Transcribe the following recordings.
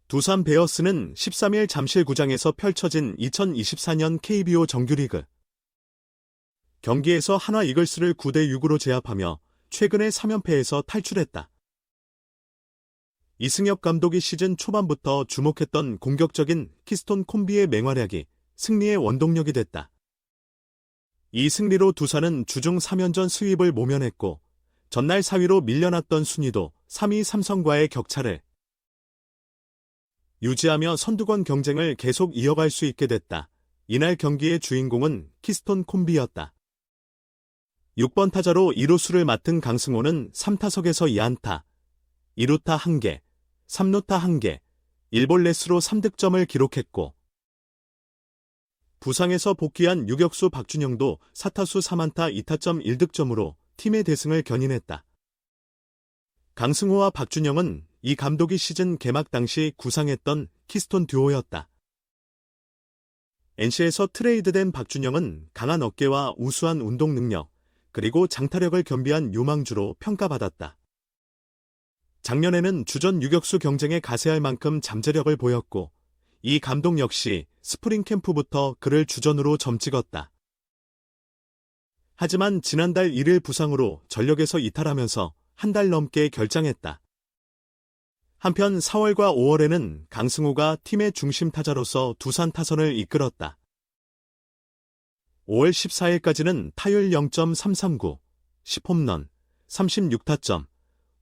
두산 베어스는 13일 잠실구장에서 펼쳐진 2024년 KBO 정규리그 경기에서 한화 이글스를 9대6으로 제압하며 최근의 3연패에서 탈출했다. 이승엽 감독이 시즌 초반부터 주목했던 공격적인 키스톤 콤비의 맹활약이 승리의 원동력이 됐다. 이 승리로 두산은 주중 3연전 스윕을 모면했고 전날 4위로 밀려났던 순위도 3위 삼성과의 격차를 유지하며 선두권 경쟁을 계속 이어갈 수 있게 됐다. 이날 경기의 주인공은 키스톤 콤비였다. 6번 타자로 2루수를 맡은 강승호는 3타석에서 2안타, 2루타 1개, 3루타 1개, 1볼넷으로 3득점을 기록했고 부상에서 복귀한 유격수 박준영도 4타수 3안타 2타점 1득점으로 팀의 대승을 견인했다. 강승호와 박준영은 이 감독이 시즌 개막 당시 구상했던 키스톤 듀오였다. NC에서 트레이드된 박준영은 강한 어깨와 우수한 운동 능력, 그리고 장타력을 겸비한 유망주로 평가받았다. 작년에는 주전 유격수 경쟁에 가세할 만큼 잠재력을 보였고 이 감독 역시 스프링 캠프부터 그를 주전으로 점찍었다. 하지만 지난달 1일 부상으로 전력에서 이탈하면서 한 달 넘게 결장했다. 한편 4월과 5월에는 강승호가 팀의 중심 타자로서 두산 타선을 이끌었다. 5월 14일까지는 타율 0.339, 10홈런, 36타점,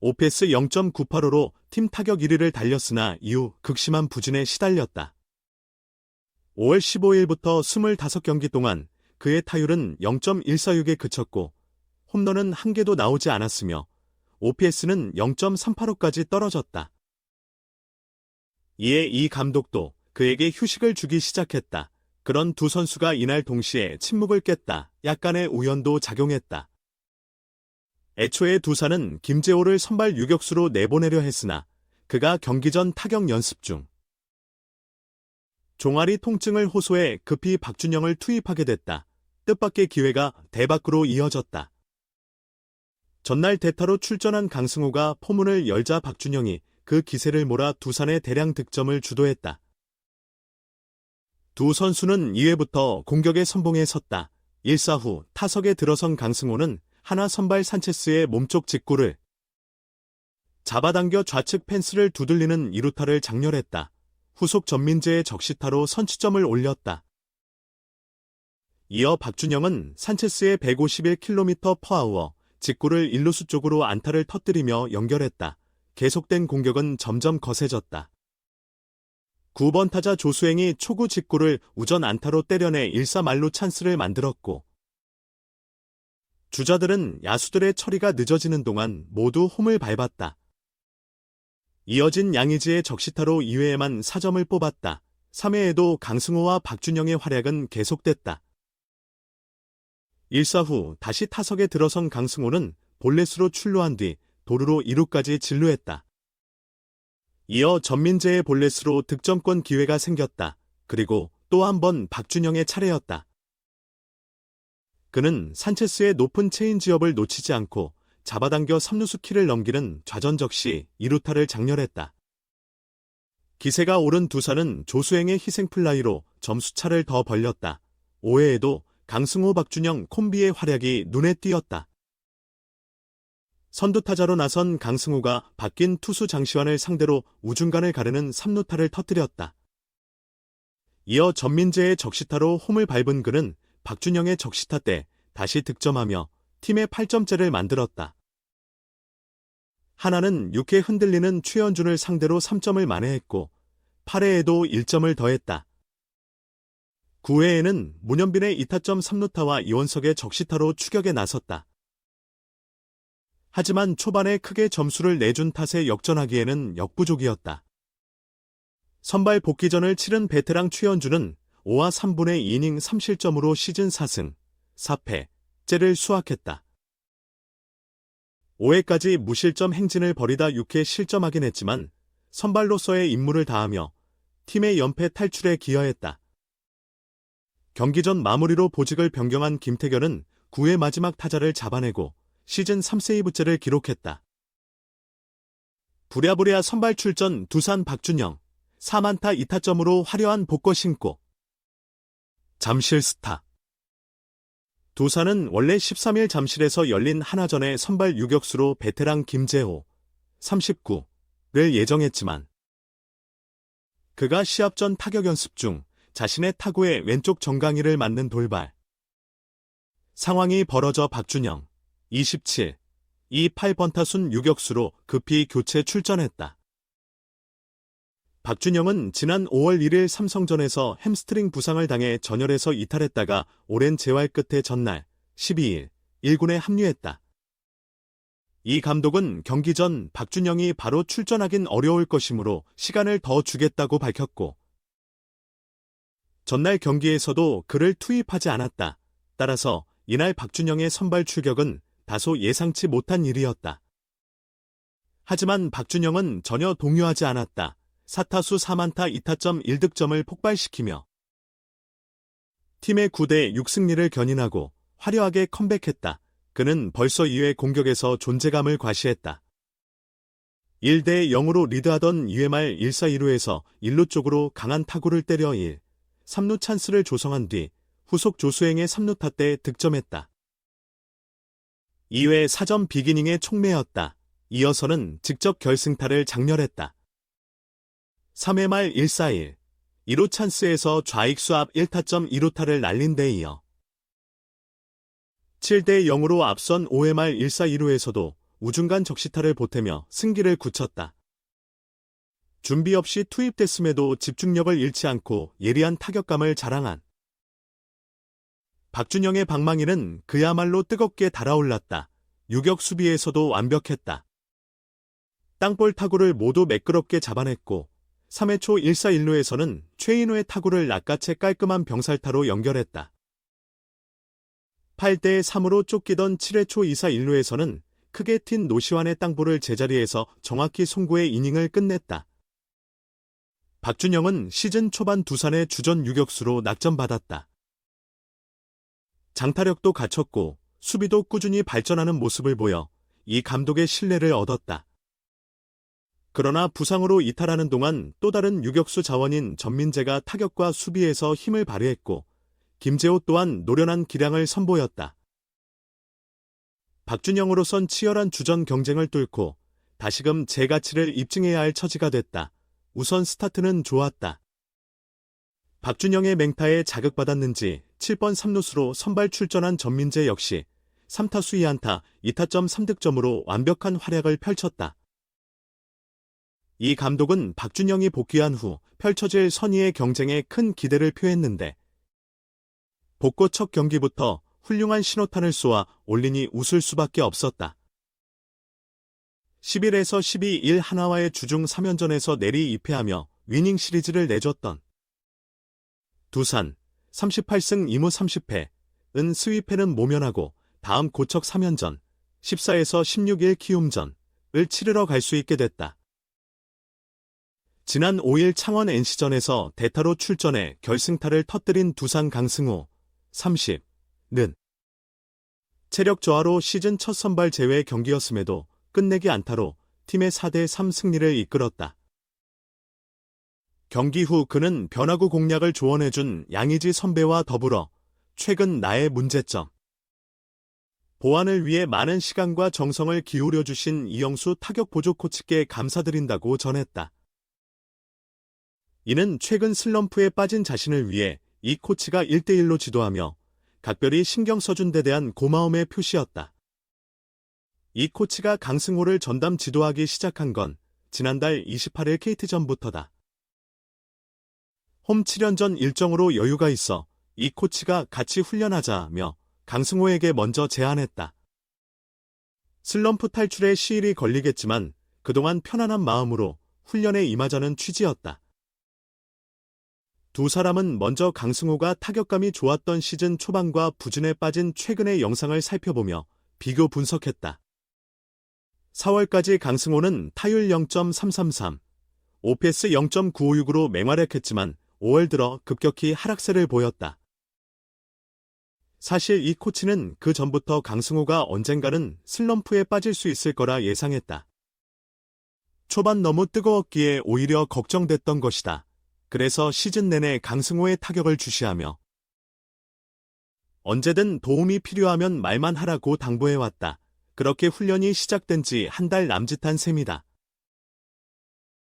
OPS 0.985로 팀 타격 1위를 달렸으나 이후 극심한 부진에 시달렸다. 5월 15일부터 25경기 동안 그의 타율은 0.146에 그쳤고 홈런은 한 개도 나오지 않았으며 OPS는 0.385까지 떨어졌다. 이에 이 감독도 그에게 휴식을 주기 시작했다. 그런 두 선수가 이날 동시에 침묵을 깼다. 약간의 우연도 작용했다. 애초에 두산은 김재호를 선발 유격수로 내보내려 했으나 그가 경기 전 타격 연습 중 종아리 통증을 호소해 급히 박준영을 투입하게 됐다. 뜻밖의 기회가 대박으로 이어졌다. 전날 대타로 출전한 강승호가 포문을 열자 박준영이 그 기세를 몰아 두산의 대량 득점을 주도했다. 두 선수는 2회부터 공격의 선봉에 섰다. 1사 후 타석에 들어선 강승호는 한화 선발 산체스의 몸쪽 직구를 잡아당겨 좌측 펜스를 두들리는 2루타를 장렬했다. 후속 전민재의 적시타로 선취점을 올렸다. 이어 박준영은 산체스의 151km/h 직구를 1루수 쪽으로 안타를 터뜨리며 연결했다. 계속된 공격은 점점 거세졌다. 9번 타자 조수행이 초구 직구를 우전 안타로 때려내 1사 만루 찬스를 만들었고 주자들은 야수들의 처리가 늦어지는 동안 모두 홈을 밟았다. 이어진 양의지의 적시타로 2회에만 4점을 뽑았다. 3회에도 강승호와 박준영의 활약은 계속됐다. 1사 후 다시 타석에 들어선 강승호는 볼넷으로 출루한 뒤 도루로 2루까지 진루했다. 이어 전민재의 볼넷으로 득점권 기회가 생겼다. 그리고 또 한 번 박준영의 차례였다. 그는 산체스의 높은 체인지업을 놓치지 않고 잡아당겨 3루수 키를 넘기는 좌전적시 2루타를 장렬했다. 기세가 오른 두산은 조수행의 희생플라이로 점수차를 더 벌렸다. 5회에도 강승호 박준영 콤비의 활약이 눈에 띄었다. 선두타자로 나선 강승호가 바뀐 투수 장시환을 상대로 우중간을 가르는 3루타를 터뜨렸다. 이어 전민재의 적시타로 홈을 밟은 그는 박준영의 적시타 때 다시 득점하며 팀의 8점째를 만들었다. 한화는 6회 흔들리는 최현준을 상대로 3점을 만회했고 8회에도 1점을 더했다. 9회에는 문현빈의 2타점 3루타와 이원석의 적시타로 추격에 나섰다. 하지만 초반에 크게 점수를 내준 탓에 역전하기에는 역부족이었다. 선발 복귀전을 치른 베테랑 최현준은 5와 3분의 2이닝 3실점으로 시즌 4승, 4패째를 수확했다. 5회까지 무실점 행진을 벌이다 6회 실점하긴 했지만 선발로서의 임무를 다하며 팀의 연패 탈출에 기여했다. 경기 전 마무리로 보직을 변경한 김태견은 9회 마지막 타자를 잡아내고 시즌 3세이브째를 기록했다. 부랴부랴 선발 출전 두산 박준영, 4만타 2타점으로 화려한 복거 신고. 잠실 스타. 두산은 원래 13일 잠실에서 열린 한화전의 선발 유격수로 베테랑 김재호 39를 예정했지만 그가 시합 전 타격 연습 중 자신의 타구에 왼쪽 정강이를 맞는 돌발 상황이 벌어져 박준영 27 8번타순 유격수로 급히 교체 출전했다. 박준영은 지난 5월 1일 삼성전에서 햄스트링 부상을 당해 전열에서 이탈했다가 오랜 재활 끝에 전날 12일 1군에 합류했다. 이 감독은 경기 전 박준영이 바로 출전하긴 어려울 것이므로 시간을 더 주겠다고 밝혔고 전날 경기에서도 그를 투입하지 않았다. 따라서 이날 박준영의 선발 출격은 다소 예상치 못한 일이었다. 하지만 박준영은 전혀 동요하지 않았다. 4타수 4만타 2타점 1득점을 폭발시키며 팀의 9대 6승리를 견인하고 화려하게 컴백했다. 그는 벌써 2회 공격에서 존재감을 과시했다. 1대 0으로 리드하던 2회 말 1사 2루에서 1루 쪽으로 강한 타구를 때려 1, 3루 찬스를 조성한 뒤 후속 조수행의 3루타 때 득점했다. 2회 4점 비기닝의 촉매였다. 이어서는 직접 결승타를 장렬했다. 3회 말 1사1, 2루 찬스에서 좌익수 앞 1타점 2루타를 날린 데 이어 7대 0으로 앞선 5회 말 1사 2루에서도 우중간 적시타를 보태며 승기를 굳혔다. 준비 없이 투입됐음에도 집중력을 잃지 않고 예리한 타격감을 자랑한 박준영의 방망이는 그야말로 뜨겁게 달아올랐다. 유격 수비에서도 완벽했다. 땅볼 타구를 모두 매끄럽게 잡아냈고 3회 초 1사 1루에서는 최인호의 타구를 낚아채 깔끔한 병살타로 연결했다. 8대 3으로 쫓기던 7회 초 2사 1루에서는 크게 튄 노시환의 땅볼을 제자리에서 정확히 송구해 이닝을 끝냈다. 박준영은 시즌 초반 두산의 주전 유격수로 낙점받았다. 장타력도 갖췄고 수비도 꾸준히 발전하는 모습을 보여 이 감독의 신뢰를 얻었다. 그러나 부상으로 이탈하는 동안 또 다른 유격수 자원인 전민재가 타격과 수비에서 힘을 발휘했고 김재호 또한 노련한 기량을 선보였다. 박준영으로선 치열한 주전 경쟁을 뚫고 다시금 제 가치를 입증해야 할 처지가 됐다. 우선 스타트는 좋았다. 박준영의 맹타에 자극받았는지 7번 3루수로 선발 출전한 전민재 역시 3타수 2안타 2타점 3득점으로 완벽한 활약을 펼쳤다. 이 감독은 박준영이 복귀한 후 펼쳐질 선의의 경쟁에 큰 기대를 표했는데 복고 첫 경기부터 훌륭한 신호탄을 쏘아 올린이 웃을 수밖에 없었다. 11에서 12일 한화와의 주중 3연전에서 내리 2패하며 위닝 시리즈를 내줬던 두산 38승 2무 30패은 스위패는 모면하고 다음 고척 3연전 14에서 16일 키움전을 치르러 갈 수 있게 됐다. 지난 5일 창원 NC전에서 대타로 출전해 결승타를 터뜨린 두산 강승호 30는 체력 저하로 시즌 첫 선발 제외 경기였음에도 끝내기 안타로 팀의 4대 3 승리를 이끌었다. 경기 후 그는 변화구 공략을 조언해준 양의지 선배와 더불어 최근 나의 문제점 보완을 위해 많은 시간과 정성을 기울여주신 이영수 타격 보조 코치께 감사드린다고 전했다. 이는 최근 슬럼프에 빠진 자신을 위해 이 코치가 1대1로 지도하며 각별히 신경 써준 데 대한 고마움의 표시였다. 이 코치가 강승호를 전담 지도하기 시작한 건 지난달 28일 KT전부터다. 홈 7연전 일정으로 여유가 있어 이 코치가 같이 훈련하자며 강승호에게 먼저 제안했다. 슬럼프 탈출에 시일이 걸리겠지만 그동안 편안한 마음으로 훈련에 임하자는 취지였다. 두 사람은 먼저 강승호가 타격감이 좋았던 시즌 초반과 부진에 빠진 최근의 영상을 살펴보며 비교 분석했다. 4월까지 강승호는 타율 0.333, OPS 0.956으로 맹활약했지만 5월 들어 급격히 하락세를 보였다. 사실 이 코치는 그 전부터 강승호가 언젠가는 슬럼프에 빠질 수 있을 거라 예상했다. 초반 너무 뜨거웠기에 오히려 걱정됐던 것이다. 그래서 시즌 내내 강승호의 타격을 주시하며 언제든 도움이 필요하면 말만 하라고 당부해왔다. 그렇게 훈련이 시작된 지 한 달 남짓한 셈이다.